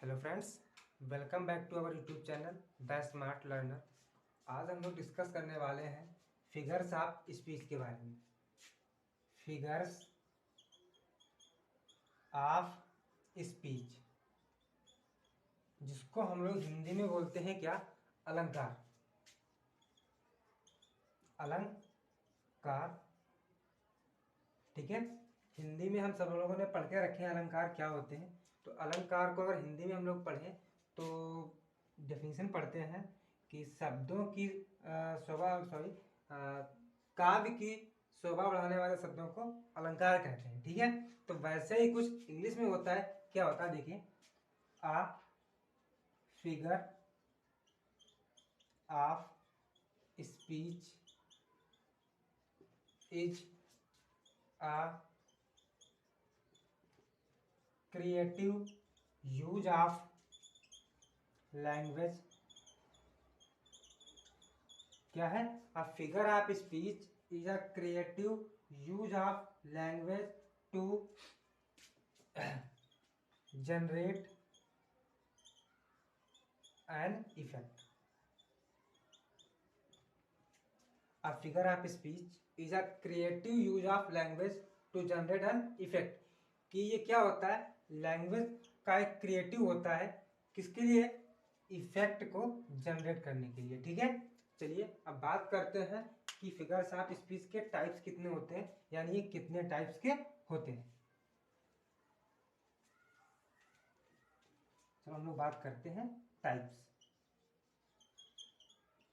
Hello friends, welcome back to our YouTube channel the smart learner. आज हम लोग discuss करने वाले हैं फिगर्स ऑफ स्पीच के बारे में। फिगर्स ऑफ स्पीच, जिसको हम लोग हिंदी में बोलते हैं क्या? अलंकार। अलंकार, ठीक है। हिंदी में हम सब लोगों ने पढ़ के रखे हैं अलंकार क्या होते हैं। तो अलंकार को अगर हिंदी में हम लोग पढ़ें तो डेफिनेशन पढ़ते हैं कि शब्दों की काव्य की शोभा बढ़ाने वाले शब्दों को अलंकार कहते हैं, ठीक है। तो वैसे ही कुछ इंग्लिश में होता है, क्या होता है देखिए। A figure of speech is a creative use of language. क्या है? A figure of speech is a creative use of language to generate an effect. A figure of speech is a creative use of language to generate an effect. कि ये क्या होता है? Language का एक creative होता है, किसके लिए? इफेक्ट को जनरेट करने के लिए, ठीक है। चलिए अब बात करते हैं कि फिगर्स ऑफ स्पीच के टाइप्स कितने होते हैं, यानी ये कितने टाइप्स के होते हैं। चलो हम लोग बात करते हैं टाइप्स।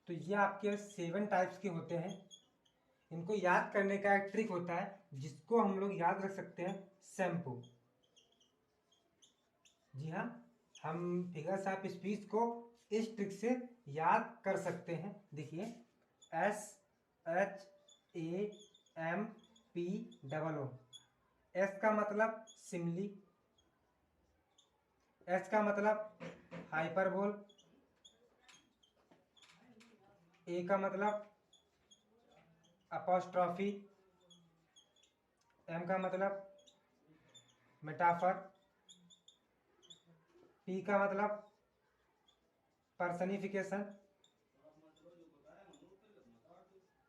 तो ये आपके 7 टाइप्स के होते हैं। इनको याद करने का एक ट्रिक होता है जिसको हम लोग याद रख सकते हैं, शैम्पू। जी हाँ, हम फिगर्स ऑफ स्पीच को इस ट्रिक से याद कर सकते हैं। देखिए, SHAMPOO। एस का मतलब सिमली, एच का मतलब हाइपरबोल, ए का मतलब अपोस्ट्रॉफी, एम का मतलब मेटाफर, पी का मतलब पर्सनिफिकेशन,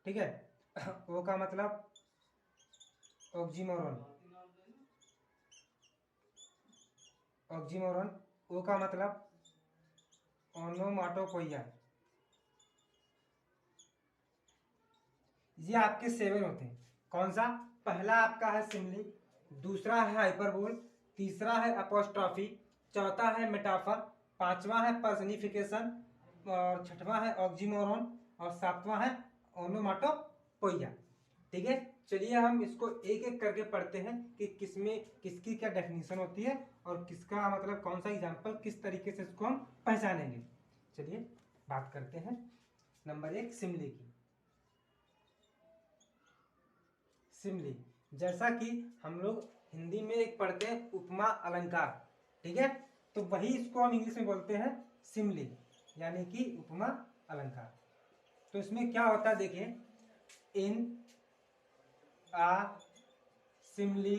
ठीक है। ओ का मतलब ऑक्सीमोरन, ऑक्सीमोरन। ओ का मतलब ओनोमाटोपोइया। ये आपके 7 होते हैं। कौन सा? पहला आपका है सिमली, दूसरा है हाइपरबोल, तीसरा है अपोस्ट्रॉफी, चौथा है मेटाफर, पांचवा है पर्सनिफिकेशन, और छठवां है ऑक्सीमोरन, और सातवां है ओनोमाटोपोइया, ठीक है। चलिए हम इसको एक एक करके पढ़ते हैं कि किसमें किसकी क्या डेफिनेशन होती है और किसका मतलब कौन सा एग्जाम्पल किस तरीके से इसको हम पहचानेंगे। चलिए बात करते हैं नंबर 1 सिमली की। सिमली, जैसा कि हम लोग हिंदी में एक पढ़ते हैं उपमा अलंकार, ठीक है। तो वही इसको हम इंग्लिश में बोलते हैं सिमली, यानी कि उपमा अलंकार। तो इसमें क्या होता है देखिए, in a simile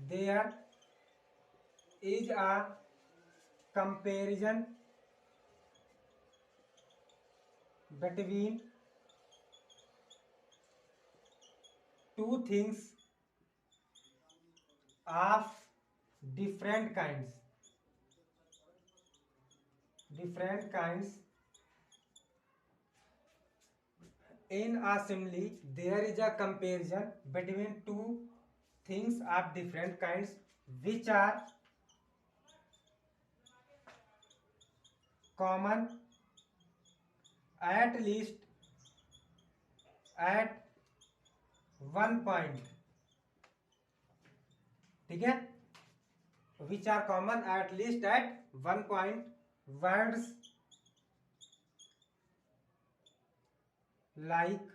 there is a comparison between two things of different kinds. In a simile there is a comparison between two things of different kinds which are common at least at one point, ठीक है। which are common at least at one point. Words like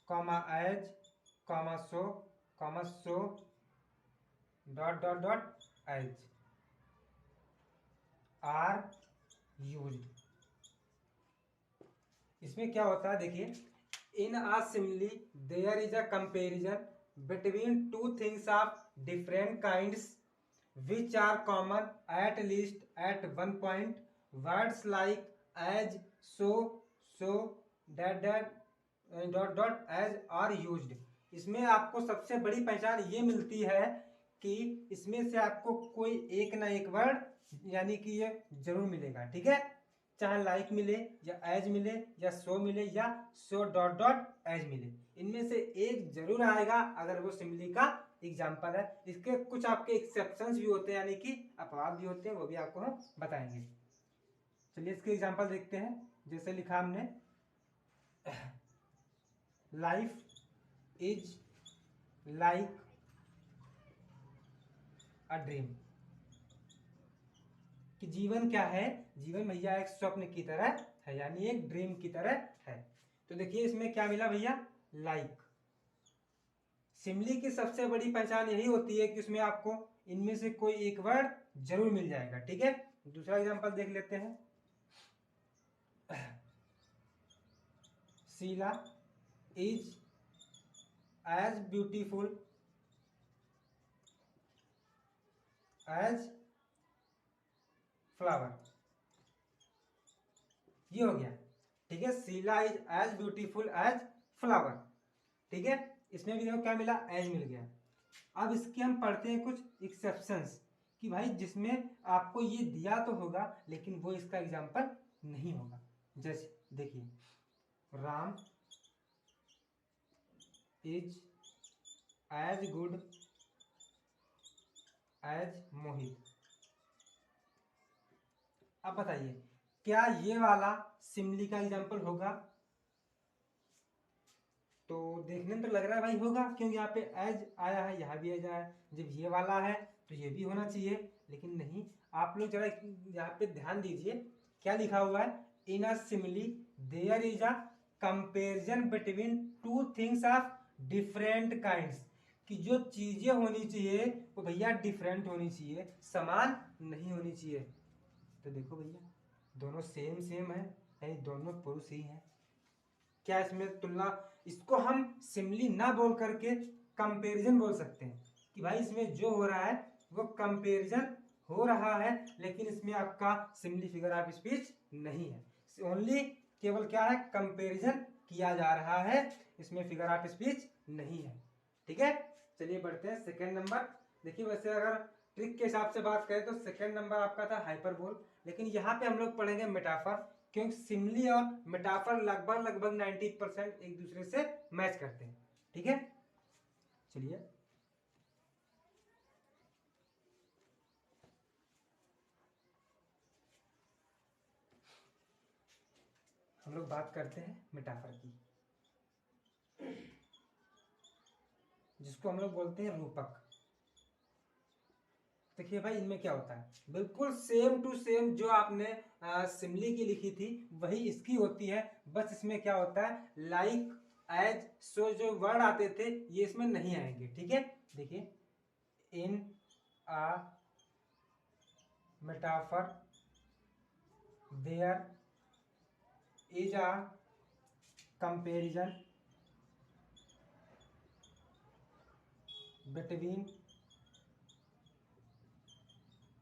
comma as comma so dot as are used. इसमें क्या होता है देखिए, in a simile there is a comparison between two things of different kinds which are common at least at one point, words like as, so, that dot dot as are used. इसमें आपको सबसे बड़ी पहचान ये मिलती है कि इसमें से आपको कोई एक ना एक वर्ड यानी कि ये जरूर मिलेगा, ठीक है। चाहे लाइक मिले या एज मिले या सो मिले या सो डॉट डॉट एज मिले, इनमें से एक जरूर आएगा अगर वो सिमिली का एग्जाम्पल है। इसके कुछ आपके एक्सेप्शंस भी होते हैं यानी कि अपवाद भी होते हैं, वो भी आपको हम बताएंगे। चलिए इसके एग्जाम्पल देखते हैं। जैसे लिखा हमने, life is like a dream, कि जीवन क्या है, जीवन भैया एक स्वप्न की तरह है यानी एक ड्रीम की तरह है। तो देखिए इसमें क्या मिला भैया, लाइक। सिमिली की सबसे बड़ी पहचान यही होती है कि उसमें आपको इनमें से कोई एक वर्ड जरूर मिल जाएगा, ठीक है। दूसरा एग्जांपल देख लेते हैं। Sheela is as beautiful as flower, ये हो गया, ठीक है। Sheela is as beautiful as flower, ठीक है। इसमें भी देखो क्या मिला, एज मिल गया। अब इसके हम पढ़ते हैं कुछ एक्सेप्शंस, कि भाई जिसमें आपको ये दिया तो होगा लेकिन वो इसका एग्जाम्पल नहीं होगा। जैसे देखिए, Ram is as good as Mohit. अब बताइए क्या ये वाला सिमिली का एग्जाम्पल होगा? तो देखने में तो लग रहा है भाई होगा, क्योंकि यहाँ पे एज आया है, यहाँ भी एज आया है। जब ये वाला है तो ये भी होना चाहिए, लेकिन नहीं। आप लोग जरा यहाँ पे ध्यान दीजिए, क्या लिखा हुआ है, in a simile there is a comparison between two things of different kinds, कि जो चीजें होनी चाहिए वो भैया डिफरेंट होनी चाहिए, समान नहीं होनी चाहिए। तो देखो भैया दोनों सेम सेम है यानी दोनों पुरुष ही हैं। क्या इसमें तुलना, इसको हम सिमिली ना बोल करके कंपैरिजन बोल सकते हैं, कि भाई इसमें जो हो रहा है वो कंपैरिजन हो रहा है, लेकिन इसमें आपका सिमिली फिगर ऑफ स्पीच नहीं है। ओनली केवल क्या है, कंपैरिजन किया जा रहा है, इसमें फिगर ऑफ स्पीच नहीं है, ठीक है। चलिए बढ़ते हैं सेकेंड नंबर। देखिए वैसे अगर ट्रिक के हिसाब से बात करें तो सेकेंड नंबर आपका था हाइपरबोल, लेकिन यहाँ पे हम लोग पढ़ेंगे मेटाफर, क्योंकि सिमिली और मेटाफर लगभग लगभग 90% एक दूसरे से मैच करते हैं, ठीक है। चलिए हम लोग बात करते हैं मेटाफर की, जिसको हम लोग बोलते हैं रूपक। देखिए भाई इनमें क्या होता है, बिल्कुल सेम टू सेम जो आपने सिमिली की लिखी थी वही इसकी होती है, बस इसमें क्या होता है, लाइक एज सो जो वर्ड आते थे ये इसमें नहीं आएंगे, ठीक है। देखिए, in a metaphor there is a comparison between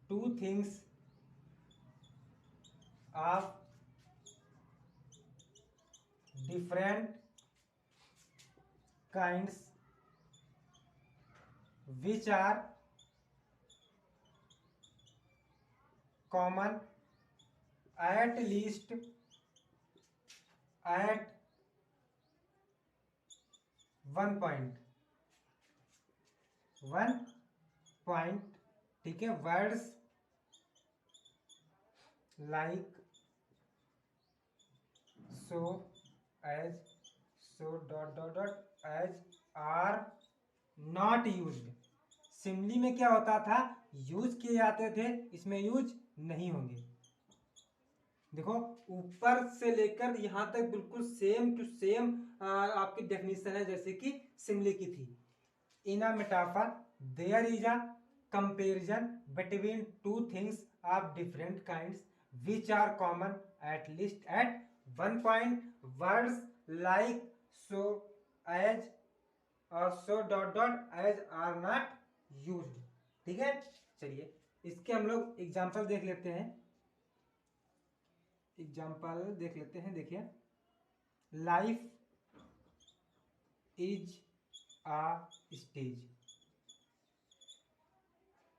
two things of different kinds which are common at least at one point, ठीक है। Words like so as, so dot dot dot as are not used. Simile में क्या होता था, use किए जाते थे, इसमें यूज नहीं होंगे। देखो ऊपर से लेकर यहां तक बिल्कुल सेम टू सेम आपकी डेफिनेशन है जैसे कि सिमिली की थी। In a metaphor there is a comparison between two things of different kinds which are common at least at one point, words like so as और so dot dot as are not used, ठीक है। चलिए इसके हम लोग example देख लेते हैं। देखिए, लाइफ इज आ स्टेज।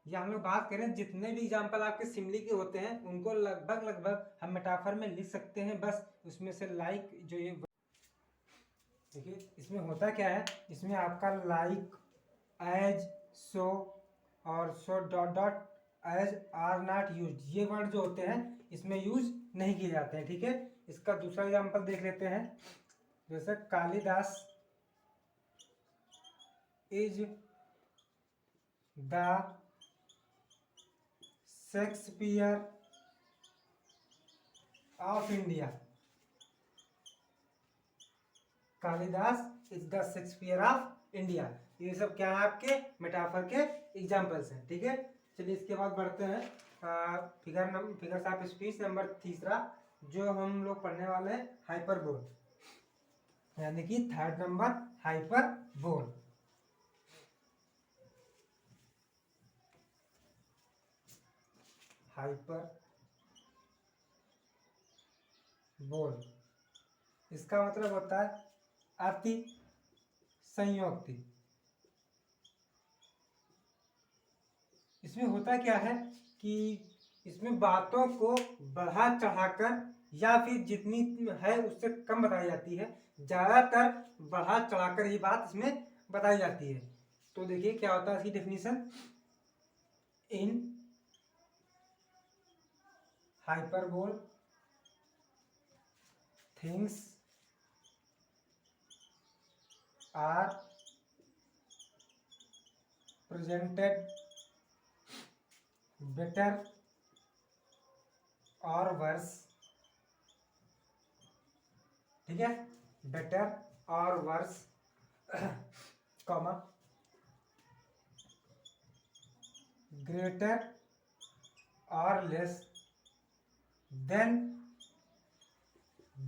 या हम लोग बात करें जितने भी एग्जाम्पल आपके सिमिली के होते हैं उनको लगभग हम मेटाफर में लिख सकते हैं। बस उसमें से लाइक जो ये देखिए इसमें होता क्या है, इसमें आपका लाइक, एज, सो और so dot dot as are not use, ये वर्ड जो होते हैं इसमें यूज नहीं किए जाते हैं। ठीक है, इसका दूसरा एग्जाम्पल देख लेते हैं। जैसे Kalidas is the Shakespeare of India. Kalidas is the Shakespeare of India. ये सब क्या है, आपके मेटाफर के एग्जाम्पल्स हैं। ठीक है, चलिए इसके बाद बढ़ते हैं फिगर्स ऑफ स्पीच नंबर तीसरा, जो हम लोग पढ़ने वाले हैं हाइपरबोल, यानी कि थर्ड नंबर हाइपरबोल। हाइपरबोल इसका मतलब होता है अति संयोक्ति। इसमें होता क्या है कि इसमें बातों को बढ़ा चढ़ाकर या फिर जितनी है उससे कम बताई जाती है, ज्यादातर बढ़ा चढ़ाकर ये बात इसमें बताई जाती है। तो देखिए क्या होता है इसकी definition, in hyperbole things are presented better or worse. ठीक है, better or worse comma greater or less than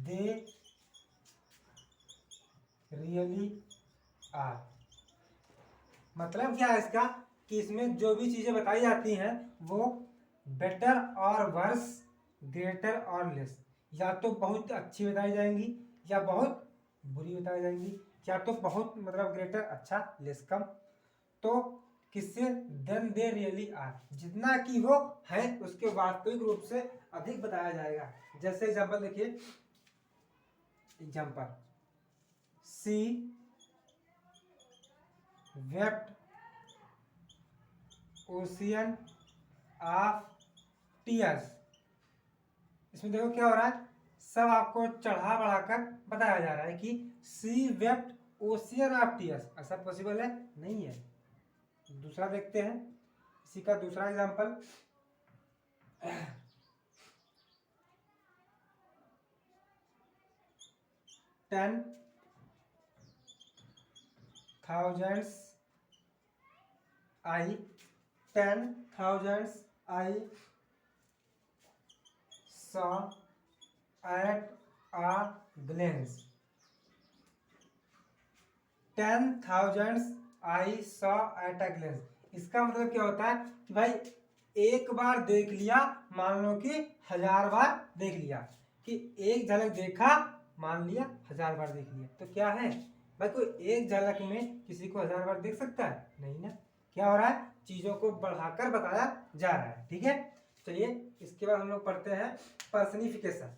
they really are. मतलब क्या है इसका कि इसमें जो भी चीजें बताई जाती हैं वो better or verse, greater or less, या तो बहुत अच्छी बताई जाएंगी या बहुत बुरी बताई जाएंगी, या तो बहुत मतलब ग्रेटर अच्छा, लेस कम। तो किससे, देन दे रियली आर, जितना कि वो है उसके वास्तविक रूप से अधिक बताया जाएगा। जैसे एग्जांपल देखिए, example she wept ocean of tears. इसमें देखो क्या हो रहा है, सब आपको चढ़ा बढ़ाकर बताया जा रहा है कि सी वेप्ट ओशियन ऑफ टीयर्स। ऐसा पॉसिबल है? नहीं है। दूसरा देखते हैं, इसी का दूसरा example, 10,000 I saw at a glance। 10,000 I saw at a glance, इसका मतलब क्या होता है कि भाई एक बार देख लिया, मान लो कि 1000 बार देख लिया, कि एक झलक देखा मान लिया 1000 बार देख लिया। तो क्या है भाई, कोई एक झलक में किसी को 1000 बार देख सकता है? नहीं ना। क्या हो रहा है, चीजों को बढ़ाकर बताया जा रहा है। ठीक है, चलिए इसके बाद हम लोग पढ़ते हैं पर्सनिफिकेशन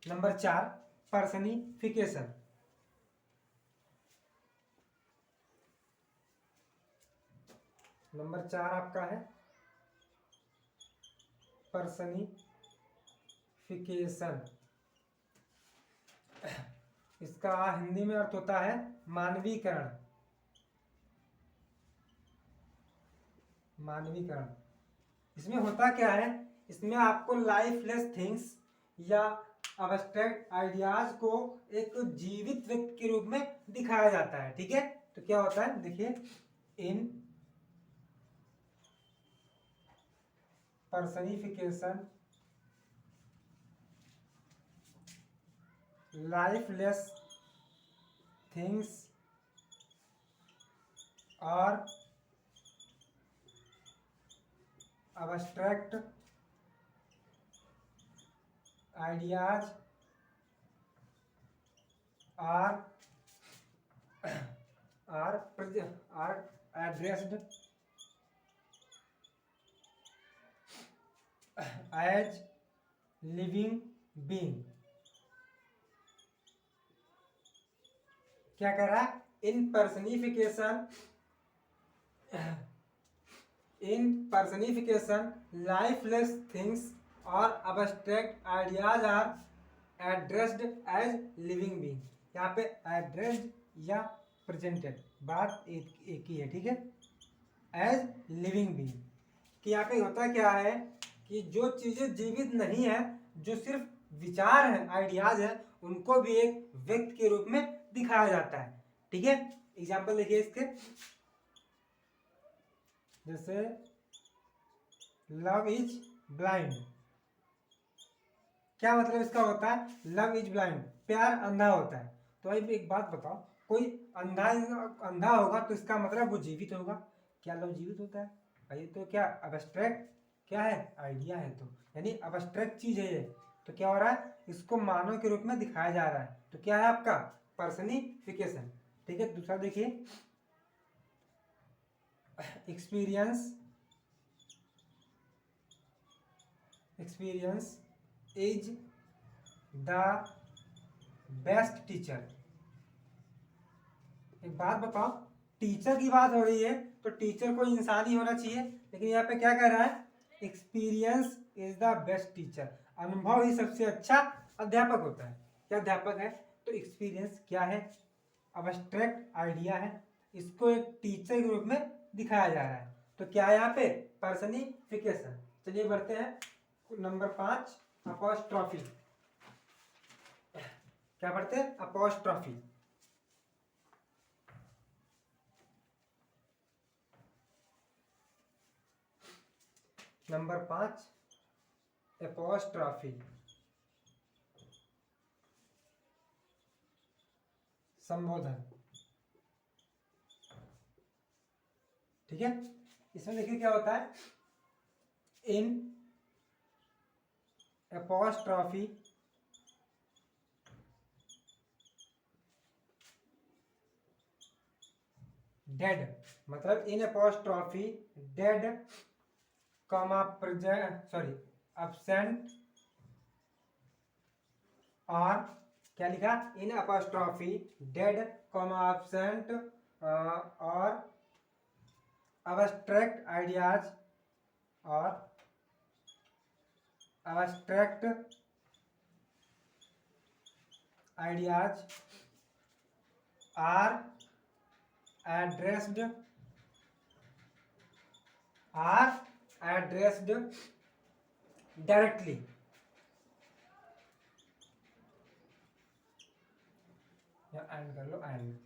नंबर 4, पर्सनिफिकेशन। नंबर 4 आपका है पर्सनिफिकेशन। इसका हिंदी में अर्थ होता है मानवीकरण। मानवीकरण इसमें होता क्या है, इसमें आपको लाइफलेस थिंग्स या अब्स्ट्रैक्ट आइडियाज को एक जीवित व्यक्ति के रूप में दिखाया जाता है। ठीक है, तो क्या होता है देखिए, इन personification lifeless things are abstract ideas are addressed as living being। क्या कह रहा है? इन personification lifeless things और abstract ideas are addressed as living being। यहाँ पे addressed या presented बात एक ही है, ठीक है, as living being। कि यहाँ पे होता क्या है कि जो चीजें जीवित नहीं है, जो सिर्फ विचार है, आइडियाज है, उनको भी एक व्यक्ति के रूप में दिखाया जाता है, ठीक है। एग्जाम्पल देखिए इसके, जैसे लव इज ब्लाइंड। क्या मतलब इसका होता है? लव इज ब्लाइंड, प्यार अंधा होता है। तो भाई एक बात बताओ, कोई अंधा होगा तो इसका मतलब वो जीवित होगा। क्या लव जीवित होता है भाई? तो क्या अब्स्ट्रैक्ट क्या है? आइडिया है। तो यानी अब्स्ट्रैक्ट चीज है ये। तो क्या हो रहा है? इसको मानव के रूप में दिखाया जा रहा है। तो क्या है आपका? पर्सनिफिकेशन, ठीक है। दूसरा देखिए, experience is the best teacher. एक बात बताओ, टीचर की बात हो रही है तो टीचर कोई इंसान ही होना चाहिए, लेकिन यहाँ पे क्या कह रहा है? Experience is the best teacher. अनुभव ही सबसे अच्छा अध्यापक होता है। क्या अध्यापक है? तो एक्सपीरियंस क्या है? अब्स्ट्रैक्ट आइडिया है, इसको एक टीचर के रूप में दिखाया जा रहा है। तो क्या है यहाँ पे? पर्सनिफिकेशन। चलिए बढ़ते हैं नंबर 5, अपॉस्ट्रॉफी। क्या पढ़ते हैं? अपॉस्ट्रॉफी। नंबर 5, अपॉस्ट्रॉफी, संबोधन, ठीक है। इसमें देखिए क्या होता है, इन अपॉस्ट्रॉफी डेड, मतलब in apostrophe dead comma present absent और क्या लिखा? In apostrophe dead comma absent और abstract ideas और abstract ideas are addressed directly। या एंड कर लो, and.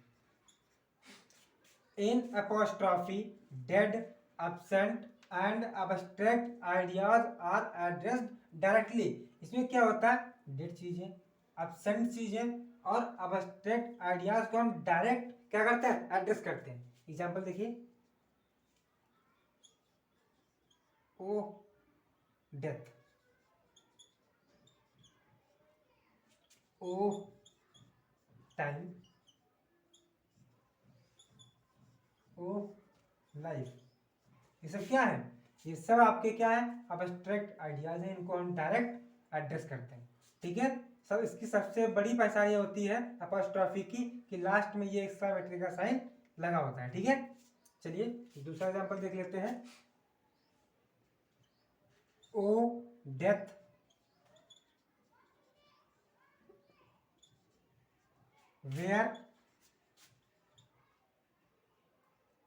In apostrophe dead absent and abstract ideas are addressed directly। इसमें क्या होता है? डेड चीजें, absent चीजें और abstract ideas को हम डायरेक्ट क्या करते हैं? एड्रेस करते हैं। एग्जाम्पल देखिए, ओ डेथ, ओ टाइम, ओ लाइफ। ये सब क्या है? ये सब आपके क्या है? अब्स्ट्रैक्ट आइडियाज हैं, इनको हम डायरेक्ट एड्रेस करते हैं, ठीक है। सब इसकी सबसे बड़ी पहचान ये होती है अपॉस्ट्रॉफी की कि लास्ट में ये एक्सक्लेमेटरी का साइन लगा होता है, ठीक है। चलिए दूसरा एग्जांपल देख लेते हैं, O death, where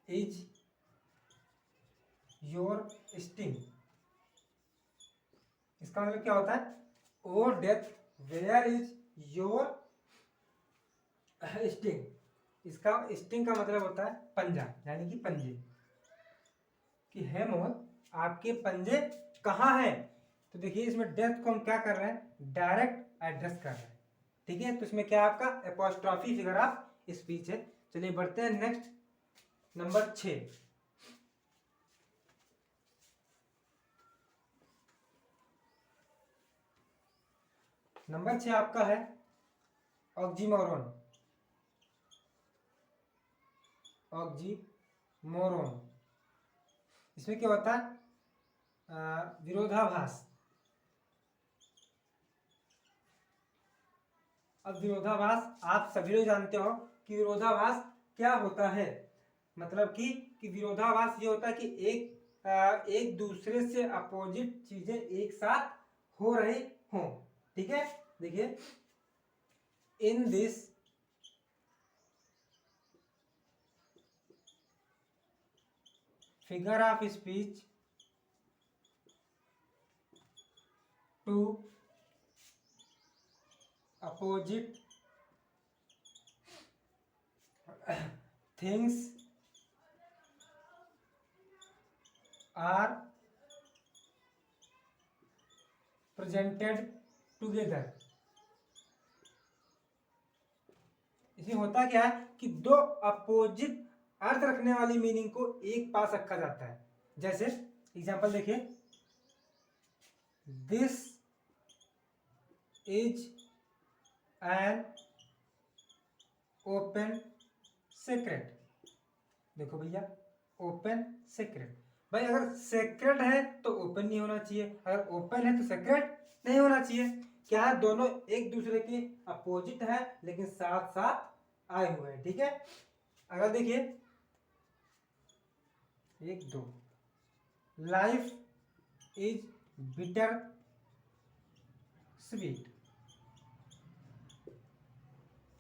is your sting. इसका मतलब क्या होता है? O death where is your sting. इसका स्टिंग का मतलब होता है पंजा, यानी कि पंजे, कि है मौत, आपके पंजे कहाँ हैं। तो देखिए इसमें डेथ को हम क्या कर रहे हैं? डायरेक्ट एड्रेस कर रहे हैं, ठीक है। तो इसमें क्या आपका? अपॉस्ट्रॉफी फिगर ऑफ स्पीच है। चलिए बढ़ते हैं नेक्स्ट, नंबर 6, नंबर 6 आपका है ऑक्सीमोरॉन। ऑक्सीमोरॉन, इसमें क्या होता है? विरोधाभास। अब विरोधाभास आप सभी लोग जानते हो कि विरोधाभास क्या होता है। मतलब कि विरोधाभास ये होता है कि एक दूसरे से अपोजिट चीजें एक साथ हो रही हों। ठीक है, देखिए, in this figure of speech two opposite things are presented together. इसमें होता क्या है कि दो अपोजिट अर्थ रखने वाली मीनिंग को एक पास रखा जाता है। जैसे एग्जांपल देखिए, this is an open secret. देखो भैया, ओपन सीक्रेट, भाई अगर सीक्रेट है तो ओपन नहीं होना चाहिए, अगर ओपन है तो सीक्रेट नहीं होना चाहिए। क्या है, दोनों एक दूसरे के अपोजिट है लेकिन साथ साथ आए हुए हैं। ठीक है, अगर देखिए 1 2, लाइफ इज बिटर स्वीट,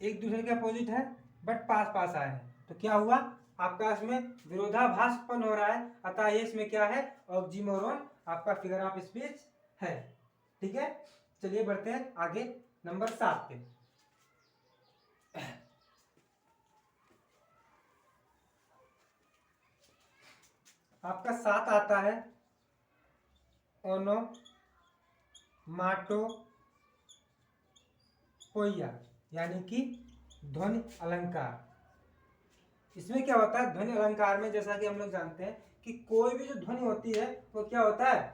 एक दूसरे के अपोजिट है बट पास पास आए हैं, तो क्या हुआ, आपका इसमें विरोधाभास उत्पन्न हो रहा है। अतः ये इसमें क्या है, ऑक्सीमोरॉन आपका फिगर ऑफ स्पीच है। ठीक है, चलिए बढ़ते हैं आगे नंबर 7 पे। आपका 7 आता है ओनोमाटोपोइया, यानी कि ध्वनि अलंकार। इसमें क्या होता है, ध्वनि अलंकार में जैसा कि हम लोग जानते हैं कि कोई भी जो ध्वनि होती है वो क्या होता है,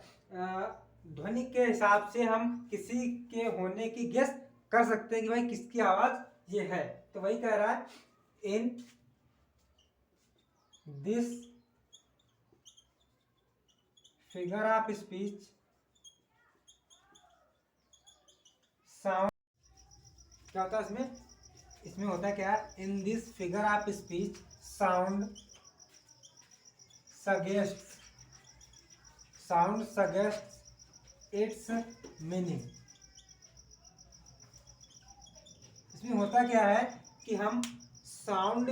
ध्वनि के हिसाब से हम किसी के होने की गेस कर सकते हैं कि भाई किसकी आवाज ये है। तो वही कह रहा है, इन this figure of speech sound, क्या होता है इसमें, इसमें होता है क्या, इन this figure of speech sound suggest it's meaning. इसमें होता क्या है कि हम साउंड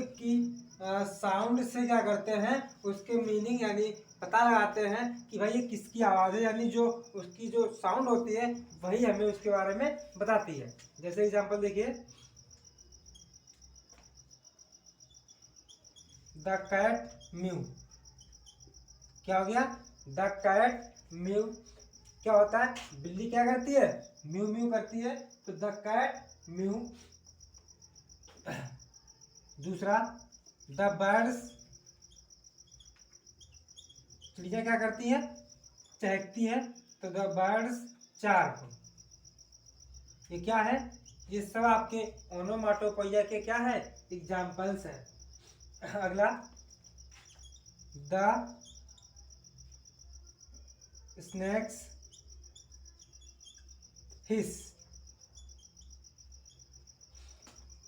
से क्या करते हैं, उसके मीनिंग यानी पता लगाते हैं कि भाई ये किसकी आवाज़ है, यानी जो उसकी जो साउंड होती है वही हमें उसके बारे में बताती है। जैसे एग्जांपल देखिए, द कैट म्यू, क्या हो गया, द कैट म्यू, क्या होता है, बिल्ली क्या करती है, म्यू म्यू करती है, तो द कैट म्यू। दूसरा, द बर्ड्स, चिड़िया क्या करती है, चहकती है, तो द बर्ड्स चार्प। ये क्या है, ये सब आपके ओनोमाटोपोइया के क्या है, एग्जाम्पल्स है। अगला, द स्नैक्स हिस,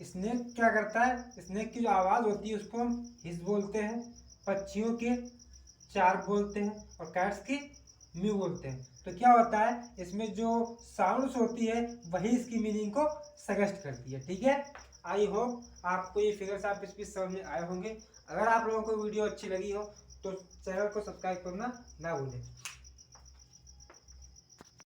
स्नेक क्या करता है, स्नेक की जो आवाज होती है उसको हम हिस बोलते हैं, पक्षियों के चार्प बोलते हैं, और कैट्स की म्यू बोलते हैं। तो क्या होता है, इसमें जो साउंड्स होती है वही इसकी मीनिंग को सजेस्ट करती है। ठीक है, आई होप आपको ये फिगर्स ऑफ स्पीच समझ में आए होंगे। अगर आप लोगों को वीडियो अच्छी लगी हो तो चैनल को सब्सक्राइब करना ना भूलें।